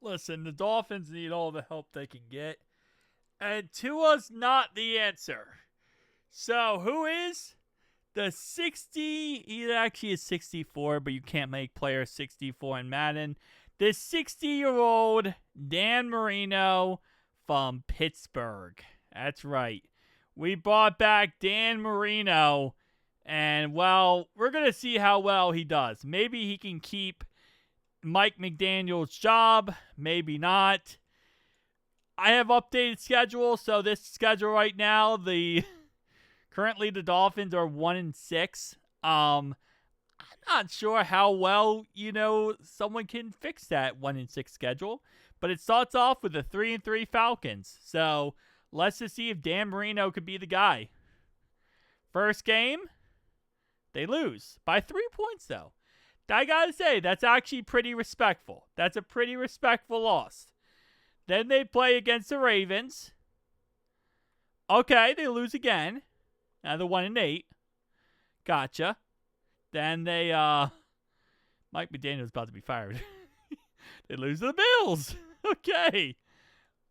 Listen, the Dolphins need all the help they can get. And Tua's not the answer. So, who is? The 60, he actually is 64, but you can't make player 64 in Madden. The 60-year-old Dan Marino from Pittsburgh. That's right. We brought back Dan Marino, and, well, we're going to see how well he does. Maybe he can keep Mike McDaniel's job, maybe not. I have updated schedule, so this schedule right now, currently the Dolphins are 1-6. I'm not sure how well, someone can fix that 1-6 schedule, but it starts off with the 3-3 Falcons. So let's just see if Dan Marino could be the guy. First game, they lose by 3 points, though. I gotta say, that's actually pretty respectful. That's a pretty respectful loss. Then they play against the Ravens. Okay, they lose again. Now they're 1-8. Gotcha. Then they, Mike McDaniel's about to be fired. They lose to the Bills. Okay.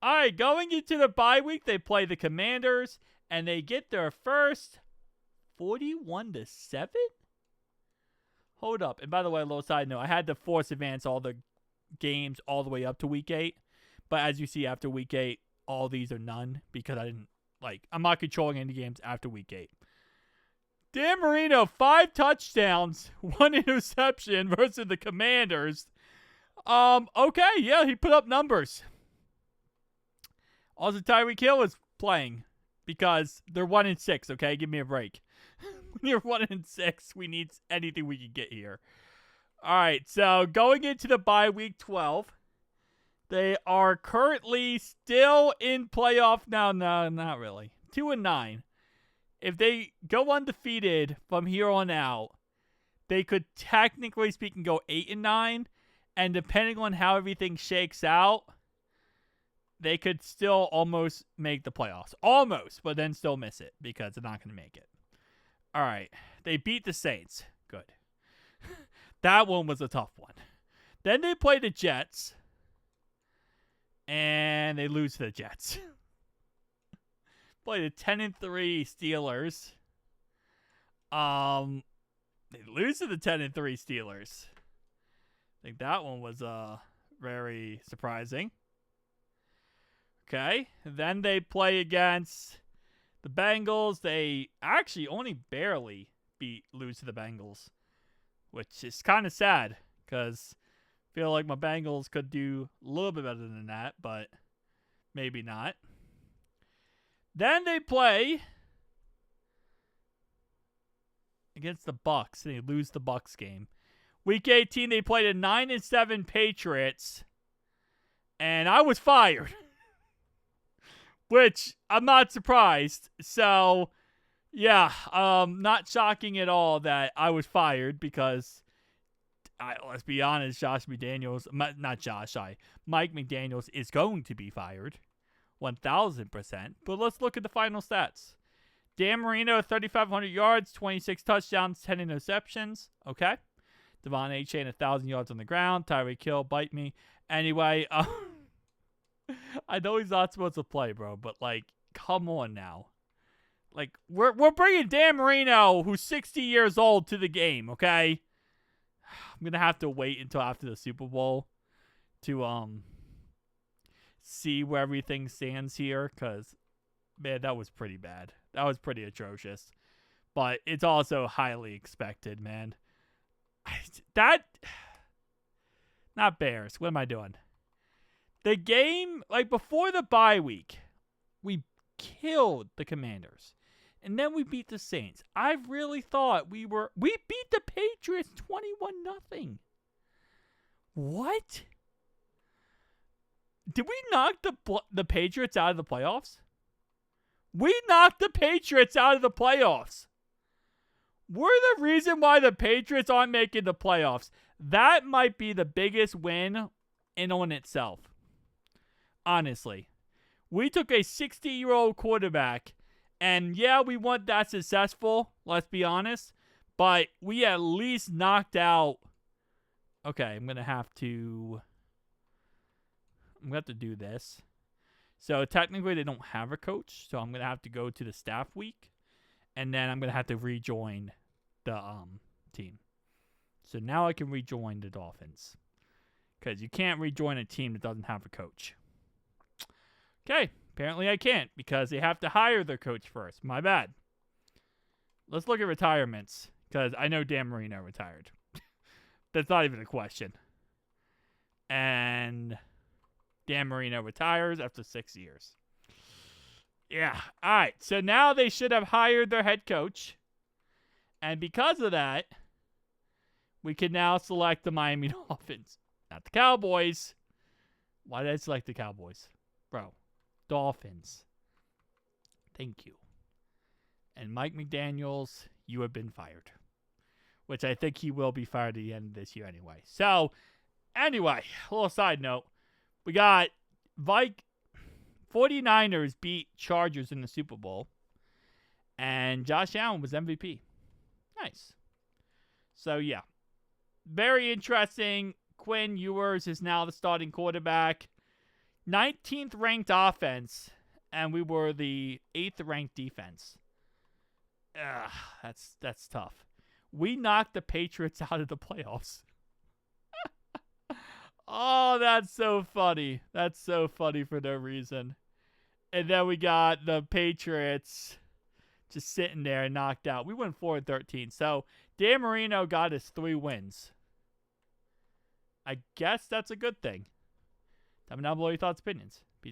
All right, going into the bye week, they play the Commanders, and they get their first 41-7? Hold up. And by the way, a little side note, I had to force advance all the games all the way up to week 8. But as you see, after week 8, all these are none because I'm not controlling any games after week 8. Dan Marino, 5 touchdowns, 1 interception versus the Commanders. Okay, yeah, he put up numbers. Also, Tyreek Hill is playing because they're 1-6, okay? Give me a break. When you're 1-6, we need anything we can get here. All right, so going into the bye week 12, they are currently still in playoff. No, not really. 2-9. If they go undefeated from here on out, they could technically speaking go 8-9, and depending on how everything shakes out, they could still almost make the playoffs. Almost, but then still miss it because they're not going to make it. All right. They beat the Saints. Good. That one was a tough one. Then they play the Jets. And they lose to the Jets. Play the 10-3 Steelers. They lose to the 10-3 Steelers. I think that one was very surprising. Okay. Then they play against the Bengals. They actually only barely lose to the Bengals, which is kind of sad because I feel like my Bengals could do a little bit better than that, but maybe not. Then they play against the Bucks, and they lose the Bucks game. Week 18, they played a 9-7 Patriots, and I was fired. Which, I'm not surprised. So, yeah, not shocking at all that I was fired because, let's be honest, Mike McDaniels is going to be fired. 1,000%. But let's look at the final stats. Dan Marino, 3,500 yards, 26 touchdowns, 10 interceptions. Okay. Devon A-Chain, 1,000 yards on the ground. Tyreek Hill, bite me. Anyway, I know he's not supposed to play, bro, but, come on now. We're bringing Dan Marino, who's 60 years old, to the game, okay? I'm going to have to wait until after the Super Bowl to see where everything stands here, because, man, that was pretty bad. That was pretty atrocious. But it's also highly expected, man. Not Bears. What am I doing? The game, before the bye week, we killed the Commanders. And then we beat the Saints. I really thought we beat the Patriots 21-0. What? Did we knock the Patriots out of the playoffs? We knocked the Patriots out of the playoffs. We're the reason why the Patriots aren't making the playoffs. That might be the biggest win in on itself. Honestly. We took a 60-year-old quarterback, and yeah, we weren't that successful, let's be honest, but we at least knocked out... Okay, I'm going to have to I'm going to have to do this. So technically they don't have a coach, so I'm going to have to go to the staff week, and then I'm going to have to rejoin the team. So now I can rejoin the Dolphins, because you can't rejoin a team that doesn't have a coach. Okay, apparently I can't, because they have to hire their coach first. My bad. Let's look at retirements, because I know Dan Marino retired. That's not even a question. And Dan Marino retires after 6 years. Yeah. All right. So now they should have hired their head coach. And because of that, we can now select the Miami Dolphins. Not the Cowboys. Why did I select the Cowboys? Bro. Dolphins. Thank you. And Mike McDaniels, you have been fired. Which I think he will be fired at the end of this year anyway. So, anyway, a little side note. We got 49ers beat Chargers in the Super Bowl. And Josh Allen was MVP. Nice. So, yeah. Very interesting. Quinn Ewers is now the starting quarterback. 19th ranked offense. And we were the 8th ranked defense. That's tough. We knocked the Patriots out of the playoffs. Oh, that's so funny. That's so funny for no reason. And then we got the Patriots just sitting there and knocked out. We went 4-13. So Dan Marino got us 3 wins. I guess that's a good thing. Tell me down below your thoughts, opinions.